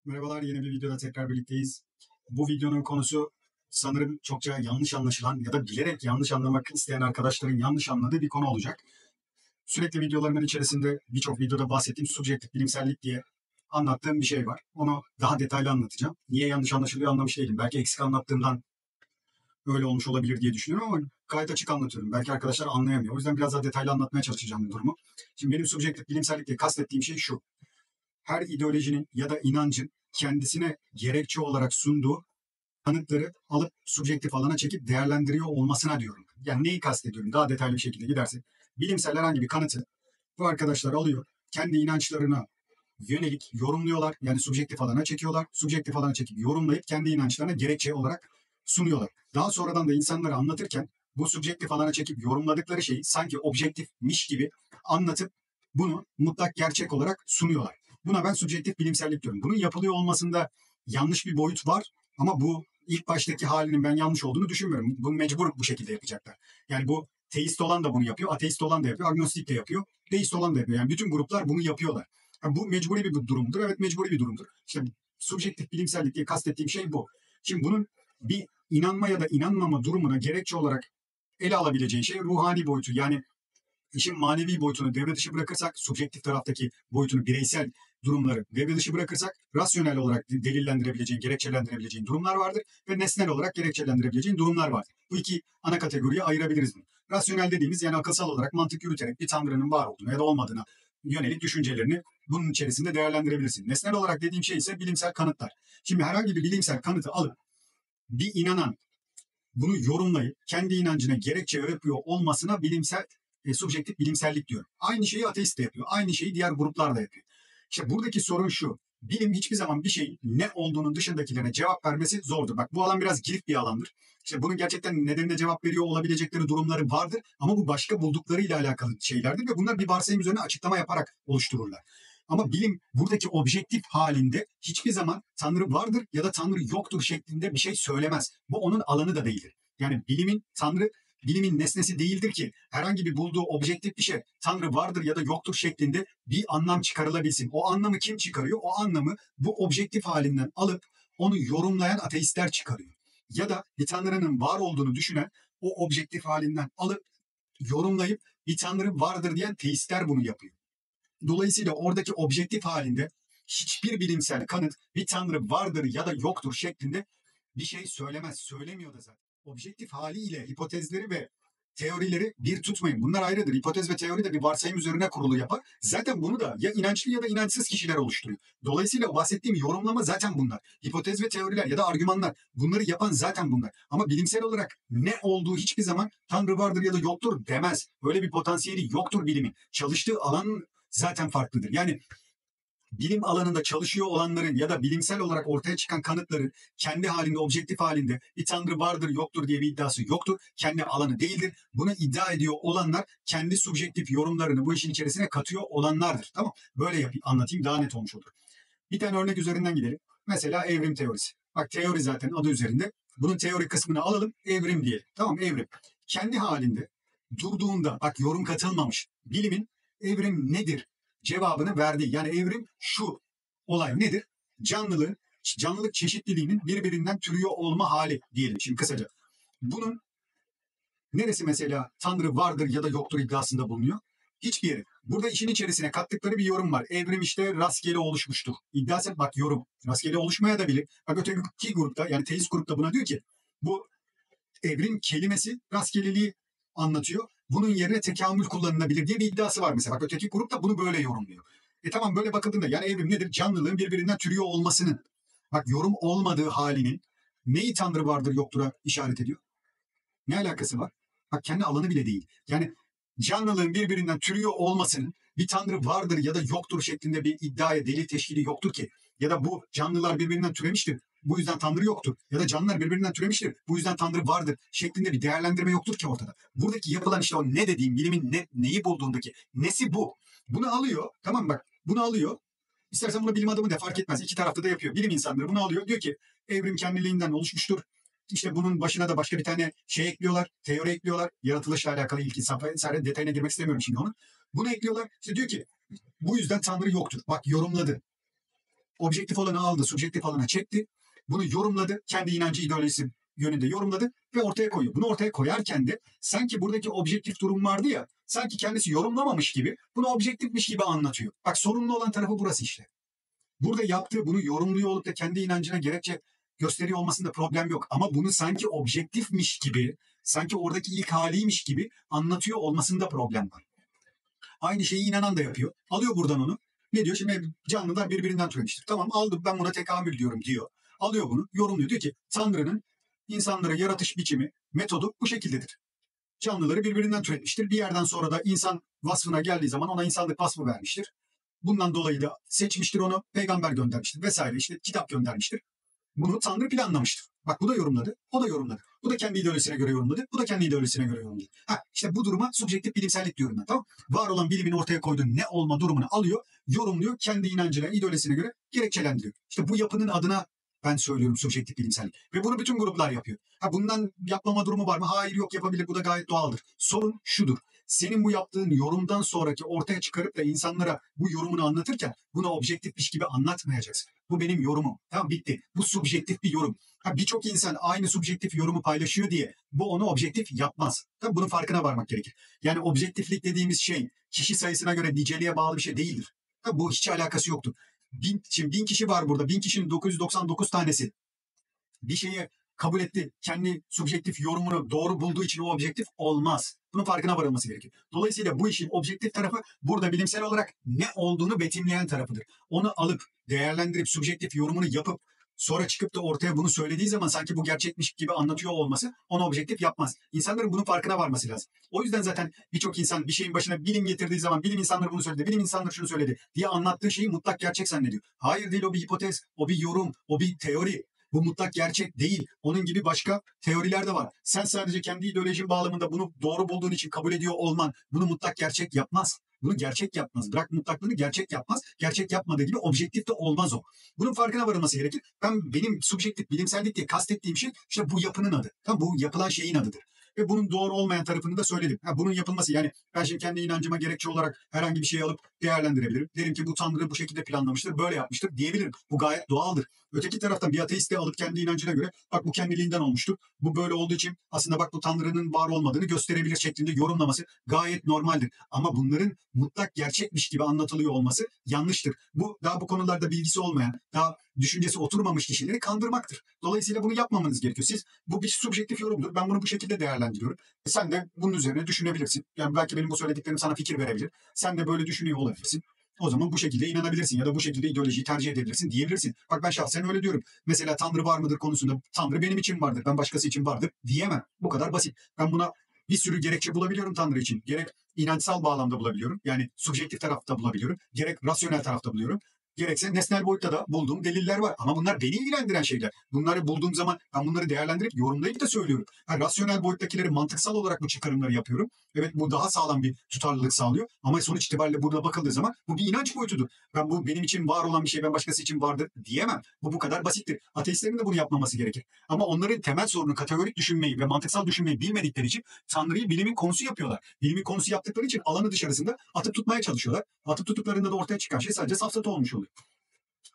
Merhabalar, yeni bir videoda tekrar birlikteyiz. Bu videonun konusu sanırım çokça yanlış anlaşılan ya da bilerek yanlış anlamak isteyen arkadaşların yanlış anladığı bir konu olacak. Sürekli videolarımın içerisinde birçok videoda bahsettiğim subjektif bilimsellik diye anlattığım bir şey var. Onu daha detaylı anlatacağım. Niye yanlış anlaşılıyor anlamış değilim. Belki eksik anlattığımdan öyle olmuş olabilir diye düşünüyorum ama gayet açık anlatıyorum. Belki arkadaşlar anlayamıyor. O yüzden biraz daha detaylı anlatmaya çalışacağım bu durumu. Şimdi benim subjektif bilimsellik diye kastettiğim şey şu: her ideolojinin ya da inancın kendisine gerekçe olarak sunduğu kanıtları alıp subjektif alana çekip değerlendiriyor olmasına diyorum. Yani neyi kastediyorum? Daha detaylı bir şekilde gidersek. Bilimsel herhangi bir kanıtı bu arkadaşlar alıyor, kendi inançlarına yönelik yorumluyorlar. Yani subjektif alana çekiyorlar. Subjektif alana çekip yorumlayıp kendi inançlarına gerekçe olarak sunuyorlar. Daha sonradan da insanlara anlatırken bu subjektif alana çekip yorumladıkları şeyi sanki objektifmiş gibi anlatıp bunu mutlak gerçek olarak sunuyorlar. Buna ben subjektif bilimsellik diyorum. Bunun yapılıyor olmasında yanlış bir boyut var ama bu ilk baştaki halinin ben yanlış olduğunu düşünmüyorum. Bunu mecbur bu şekilde yapacaklar. Yani bu teist olan da bunu yapıyor, ateist olan da yapıyor, agnostik de yapıyor, deist olan da yapıyor. Yani bütün gruplar bunu yapıyorlar. Ha, bu mecburi bir durumdur. Evet, mecburi bir durumdur. İşte subjektif bilimsellik diye kastettiğim şey bu. Şimdi bunun bir inanma ya da inanmama durumuna gerekçe olarak ele alabileceği şey ruhani boyutu. Yani işin manevi boyutunu devre dışı bırakırsak, subjektif taraftaki boyutunu, bireysel durumları devre dışı bırakırsak, rasyonel olarak delillendirebileceğin, gerekçelendirebileceğin durumlar vardır ve nesnel olarak gerekçelendirebileceğin durumlar vardır. Bu iki ana kategoriye ayırabiliriz bunu. Rasyonel dediğimiz, yani akılsal olarak mantık yürüterek bir tanrının var olduğuna ya da olmadığına yönelik düşüncelerini bunun içerisinde değerlendirebilirsin. Nesnel olarak dediğim şey ise bilimsel kanıtlar. Şimdi herhangi bir bilimsel kanıtı alıp bir inanan bunu yorumlayıp kendi inancına gerekçe yapıyor olmasına bilimsel subjektif bilimsellik diyor. Aynı şeyi ateist de yapıyor. Aynı şeyi diğer gruplar da yapıyor. İşte buradaki sorun şu: bilim hiçbir zaman bir şeyin ne olduğunun dışındakilerine cevap vermesi zordur. Bak, bu alan biraz girift bir alandır. İşte bunun gerçekten nedenine cevap veriyor olabilecekleri durumları vardır ama bu başka bulduklarıyla alakalı şeylerdir ve bunlar bir varsayım üzerine açıklama yaparak oluştururlar. Ama bilim buradaki objektif halinde hiçbir zaman Tanrı vardır ya da Tanrı yoktur şeklinde bir şey söylemez. Bu onun alanı da değildir. Yani bilimin nesnesi değildir ki herhangi bir bulduğu objektif bir şey Tanrı vardır ya da yoktur şeklinde bir anlam çıkarılabilsin. O anlamı kim çıkarıyor? O anlamı bu objektif halinden alıp onu yorumlayan ateistler çıkarıyor. Ya da bir Tanrı'nın var olduğunu düşünen o objektif halinden alıp yorumlayıp bir Tanrı vardır diyen teistler bunu yapıyor. Dolayısıyla oradaki objektif halinde hiçbir bilimsel kanıt bir tanrı vardır ya da yoktur şeklinde bir şey söylemez. Söylemiyor da zaten. Objektif haliyle hipotezleri ve teorileri bir tutmayın. Bunlar ayrıdır. Hipotez ve teori de bir varsayım üzerine kurulu yapar. Zaten bunu da ya inançlı ya da inançsız kişiler oluşturuyor. Dolayısıyla bahsettiğim yorumlama zaten bunlar. Hipotez ve teoriler ya da argümanlar. Bunları yapan zaten bunlar. Ama bilimsel olarak ne olduğu hiçbir zaman Tanrı vardır ya da yoktur demez. Böyle bir potansiyeli yoktur bilimin. Çalıştığı alan zaten farklıdır. Yani bilim alanında çalışıyor olanların ya da bilimsel olarak ortaya çıkan kanıtların kendi halinde, objektif halinde bir tanrı vardır yoktur diye bir iddiası yoktur. Kendi alanı değildir. Bunu iddia ediyor olanlar kendi subjektif yorumlarını bu işin içerisine katıyor olanlardır. Tamam. Böyle anlatayım, daha net olmuş olur. Bir tane örnek üzerinden gidelim. Mesela evrim teorisi. Bak, teori zaten adı üzerinde. Bunun teori kısmını alalım, evrim diyelim. Tamam, evrim. Kendi halinde durduğunda, bak, yorum katılmamış, bilimin evrim nedir cevabını verdiği. Yani evrim şu olay nedir? Canlılık çeşitliliğinin birbirinden türüyor olma hali diyelim şimdi kısaca. Bunun neresi mesela Tanrı vardır ya da yoktur iddiasında bulunuyor? Hiçbir yeri. Burada işin içerisine kattıkları bir yorum var. Evrim işte rastgele oluşmuştur. İddiası, bak, yorum. Rastgele oluşmaya da bilir. Bak, öteki grupta, yani teist grupta buna diyor ki bu evrim kelimesi rastgeleliği anlatıyor. Bunun yerine tekamül kullanılabilir diye bir iddiası var mesela. Bak, öteki grup da bunu böyle yorumluyor. Tamam, böyle bakıldığında yani evrim nedir? Canlılığın birbirinden türüyor olmasının, bak, yorum olmadığı halinin neyi Tanrı vardır yoktura işaret ediyor? Ne alakası var? Bak, kendi alanı bile değil. Yani canlılığın birbirinden türüyor olmasının bir tanrı vardır ya da yoktur şeklinde bir iddiaya delil teşkili yoktur ki. Ya da bu canlılar birbirinden türemiştir, bu yüzden tanrı yoktur. Ya da canlılar birbirinden türemiştir, bu yüzden tanrı vardır şeklinde bir değerlendirme yoktur ki ortada. Buradaki yapılan işte o ne dediğim, bilimin neyi bulduğundaki nesi bu. Bunu alıyor, tamam, bak, bunu alıyor. İstersen bunu bilim adamı da fark etmez. İki tarafta da yapıyor. Bilim insanları bunu alıyor. Diyor ki evrim kendiliğinden oluşmuştur. İşte bunun başına da başka bir tane şey ekliyorlar, teori ekliyorlar. Yaratılışla alakalı ilk insan vesaire, detayına girmek istemiyorum şimdi onun. Bunu ekliyorlar. İşte diyor ki bu yüzden Tanrı yoktur. Bak, yorumladı. objektif olanı aldı, subjektif alana çekti. Bunu yorumladı, kendi inancı ideolojisi yönünde yorumladı ve ortaya koyuyor. Bunu ortaya koyarken de sanki buradaki objektif durum vardı ya, sanki kendisi yorumlamamış gibi, bunu objektifmiş gibi anlatıyor. Bak sorunlu olan tarafı burası işte. Burada yaptığı, bunu yorumluyor olup da kendi inancına gerekçe gösteriyor olmasında problem yok. Ama bunu sanki objektifmiş gibi, sanki oradaki ilk haliymiş gibi anlatıyor olmasında problem var. Aynı şeyi inanan da yapıyor. Alıyor buradan onu. Ne diyor? Şimdi canlılar birbirinden türemiştir. Tamam aldım, ben buna tekamül diyorum diyor. Alıyor bunu, yorumluyor. Diyor ki Tanrı'nın insanları yaratış biçimi, metodu bu şekildedir. Canlıları birbirinden türetmiştir. Bir yerden sonra da insan vasfına geldiği zaman ona insanlık vasfı vermiştir. Bundan dolayı da seçmiştir onu, peygamber göndermiştir vesaire, işte kitap göndermiştir. Bunu Tanrı planlamıştır. Bak bu da yorumladı, o da yorumladı. Bu da kendi ideolojisine göre yorumladı, bu da kendi ideolojisine göre yorumladı. İşte bu duruma subjektif bilimsellik diyorum ben, tamam. Var olan bilimin ortaya koyduğu ne olma durumunu alıyor, yorumluyor, kendi inancına, ideolojisine göre gerekçelendiriyor. İşte bu yapının adına ben söylüyorum subjektif bilimsellik. Ve bunu bütün gruplar yapıyor. Bundan yapmama durumu var mı? Hayır, yok, yapabilir. Bu da gayet doğaldır. Sorun şudur. Senin bu yaptığın yorumdan sonraki ortaya çıkarıp da insanlara bu yorumunu anlatırken bunu objektifmiş gibi anlatmayacaksın. Bu benim yorumum. Tamam, bitti. Bu subjektif bir yorum. Birçok insan aynı subjektif yorumu paylaşıyor diye bu onu objektif yapmaz. Tabii bunun farkına varmak gerekir. Yani objektiflik dediğimiz şey kişi sayısına göre niceliğe bağlı bir şey değildir. Bu hiç alakası yoktur. Şimdi 1000 kişi var burada. 1000 kişinin 999 tanesi bir şeyi kabul etti. Kendi subjektif yorumunu doğru bulduğu için o objektif olmaz. Bunun farkına varılması gerekir. Dolayısıyla bu işin objektif tarafı burada bilimsel olarak ne olduğunu betimleyen tarafıdır. Onu alıp değerlendirip subjektif yorumunu yapıp sonra çıkıp da ortaya bunu söylediği zaman sanki bu gerçekmiş gibi anlatıyor olması onu objektif yapmaz. İnsanların bunun farkına varması lazım. O yüzden zaten birçok insan bir şeyin başına bilim getirdiği zaman bilim insanları bunu söyledi, bilim insanları şunu söyledi diye anlattığı şeyi mutlak gerçek zannediyor. Hayır, değil, o bir hipotez, o bir yorum, o bir teori. Bu mutlak gerçek değil. Onun gibi başka teoriler de var. Sen sadece kendi ideolojin bağlamında bunu doğru bulduğun için kabul ediyor olman bunu mutlak gerçek yapmaz. Bunu gerçek yapmaz. Bırak mutlaklığını, gerçek yapmaz. Gerçek yapmadığı gibi objektif de olmaz o. Bunun farkına varılması gerekir. Benim subjektif bilimsellik diye kastettiğim şey işte bu yapının adı. Tamam, bu yapılan şeyin adıdır. Ve bunun doğru olmayan tarafını da söyledim. Bunun yapılması, yani ben şimdi kendi inancıma gerekçe olarak herhangi bir şey alıp değerlendirebilirim. Derim ki bu Tanrı bu şekilde planlamıştır, böyle yapmıştır diyebilirim. Bu gayet doğaldır. Öteki taraftan bir ateist de alıp kendi inancına göre bak bu kendiliğinden olmuştur. Bu böyle olduğu için aslında bak bu Tanrı'nın var olmadığını gösterebilir şeklinde yorumlaması gayet normaldir. Ama bunların mutlak gerçekmiş gibi anlatılıyor olması yanlıştır. Bu daha bu konularda bilgisi olmayan, daha düşüncesi oturmamış kişileri kandırmaktır. Dolayısıyla bunu yapmamanız gerekiyor. Bu bir subjektif yorumdur. Ben bunu bu şekilde değerlendiriyorum. Sen de bunun üzerine düşünebilirsin. Yani belki benim bu söylediklerim sana fikir verebilir. Sen de böyle düşünüyor olabilirsin. O zaman bu şekilde inanabilirsin ya da bu şekilde ideolojiyi tercih edebilirsin diyebilirsin. Bak ben şahsen öyle diyorum. Mesela Tanrı var mıdır konusunda Tanrı benim için vardır, ben başkası için vardır diyemem. Bu kadar basit. Ben buna bir sürü gerekçe bulabiliyorum Tanrı için. Gerek inançsal bağlamda bulabiliyorum. Yani subjektif tarafta bulabiliyorum. Gerek rasyonel tarafta buluyorum. Gerekse nesnel boyutta da bulduğum deliller var. Ama bunlar beni ilgilendiren şeyler. Bunları bulduğum zaman ben bunları değerlendirip yorumlayıp da söylüyorum. Rasyonel boyuttakileri mantıksal olarak bu çıkarımları yapıyorum. Evet, bu daha sağlam bir tutarlılık sağlıyor. Ama sonuç itibariyle burada bakıldığı zaman bu bir inanç boyutudur. Bu benim için var olan bir şey, ben başkası için vardır diyemem. Bu kadar basittir. Ateistlerin de bunu yapmaması gerekir. Ama onların temel sorunu kategorik düşünmeyi ve mantıksal düşünmeyi bilmedikleri için Tanrı'yı bilimin konusu yapıyorlar. Bilimin konusu yaptıkları için alanı dışarısında atıp tutmaya çalışıyorlar. Atıp tuttuklarında da ortaya çıkan şey sadece safsata olmuş oluyor.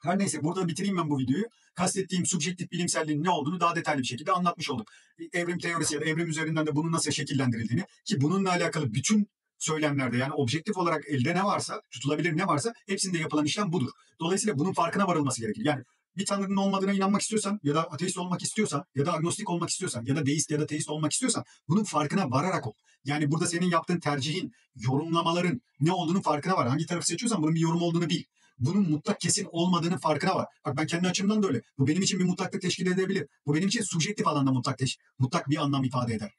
Her neyse, burada bitireyim ben bu videoyu. Kastettiğim subjektif bilimselliğin ne olduğunu daha detaylı bir şekilde anlatmış oldum. Evrim teorisi ya da evrim üzerinden de bunun nasıl şekillendirildiğini, ki bununla alakalı bütün söylemlerde, yani objektif olarak elde ne varsa, tutulabilir ne varsa hepsinde yapılan işlem budur. Dolayısıyla bunun farkına varılması gerekir. Yani bir tanrının olmadığına inanmak istiyorsan ya da ateist olmak istiyorsan ya da agnostik olmak istiyorsan ya da deist ya da teist olmak istiyorsan bunun farkına vararak ol. Yani burada senin yaptığın tercihin, yorumlamaların ne olduğunun farkına var. Hangi tarafı seçiyorsan bunun bir yorum olduğunu bil. Bunun mutlak kesin olmadığının farkına var. Bak ben kendi açımdan da öyle. Bu benim için bir mutlaklık teşkil edebilir. Bu benim için subjektif alanda mutlak bir anlam ifade eder.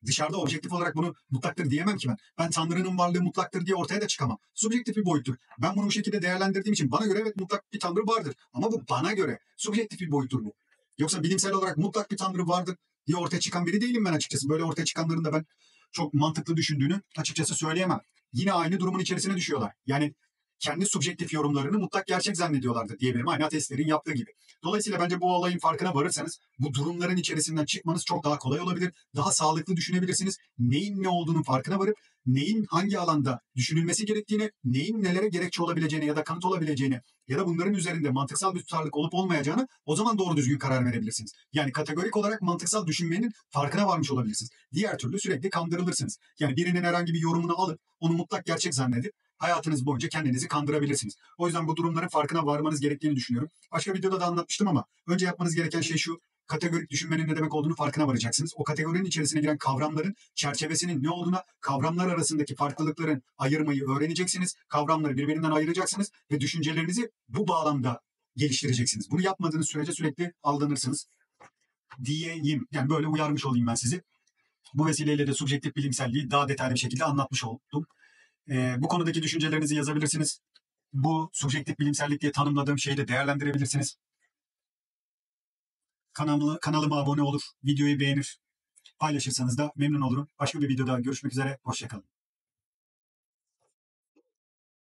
Dışarıda objektif olarak bunu mutlaktır diyemem ki ben. Ben Tanrı'nın varlığı mutlaktır diye ortaya da çıkamam. Subjektif bir boyuttur. Ben bunu bu şekilde değerlendirdiğim için bana göre evet mutlak bir Tanrı vardır. Ama bu bana göre subjektif bir boyuttur bu. Yoksa bilimsel olarak mutlak bir Tanrı vardır diye ortaya çıkan biri değilim ben açıkçası. Böyle ortaya çıkanların da ben çok mantıklı düşündüğünü açıkçası söyleyemem. Yine aynı durumun içerisine düşüyorlar. Yani kendi subjektif yorumlarını mutlak gerçek zannediyorlardı diyebilirim. Aynı ateistlerin yaptığı gibi. Dolayısıyla bence bu olayın farkına varırsanız bu durumların içerisinden çıkmanız çok daha kolay olabilir. Daha sağlıklı düşünebilirsiniz. Neyin ne olduğunun farkına varıp neyin hangi alanda düşünülmesi gerektiğini, neyin nelere gerekçe olabileceğini ya da kanıt olabileceğini ya da bunların üzerinde mantıksal bir tutarlılık olup olmayacağını o zaman doğru düzgün karar verebilirsiniz. Yani kategorik olarak mantıksal düşünmenin farkına varmış olabilirsiniz. Diğer türlü sürekli kandırılırsınız. Yani birinin herhangi bir yorumunu alıp onu mutlak gerçek zannedip hayatınız boyunca kendinizi kandırabilirsiniz. O yüzden bu durumların farkına varmanız gerektiğini düşünüyorum. Başka videoda da anlatmıştım ama önce yapmanız gereken şey şu: kategorik düşünmenin ne demek olduğunu farkına varacaksınız. O kategorinin içerisine giren kavramların çerçevesinin ne olduğuna, kavramlar arasındaki farklılıkların ayırmayı öğreneceksiniz. Kavramları birbirinden ayıracaksınız ve düşüncelerinizi bu bağlamda geliştireceksiniz. Bunu yapmadığınız sürece sürekli aldanırsınız diyeyim. Yani böyle uyarmış olayım ben sizi. Bu vesileyle de subjektif bilimselliği daha detaylı bir şekilde anlatmış oldum. Bu konudaki düşüncelerinizi yazabilirsiniz. Bu subjektif bilimsellik diye tanımladığım şeyi de değerlendirebilirsiniz. Kanalıma abone olur, videoyu beğenir, paylaşırsanız da memnun olurum. Başka bir videoda görüşmek üzere, hoşça kalın.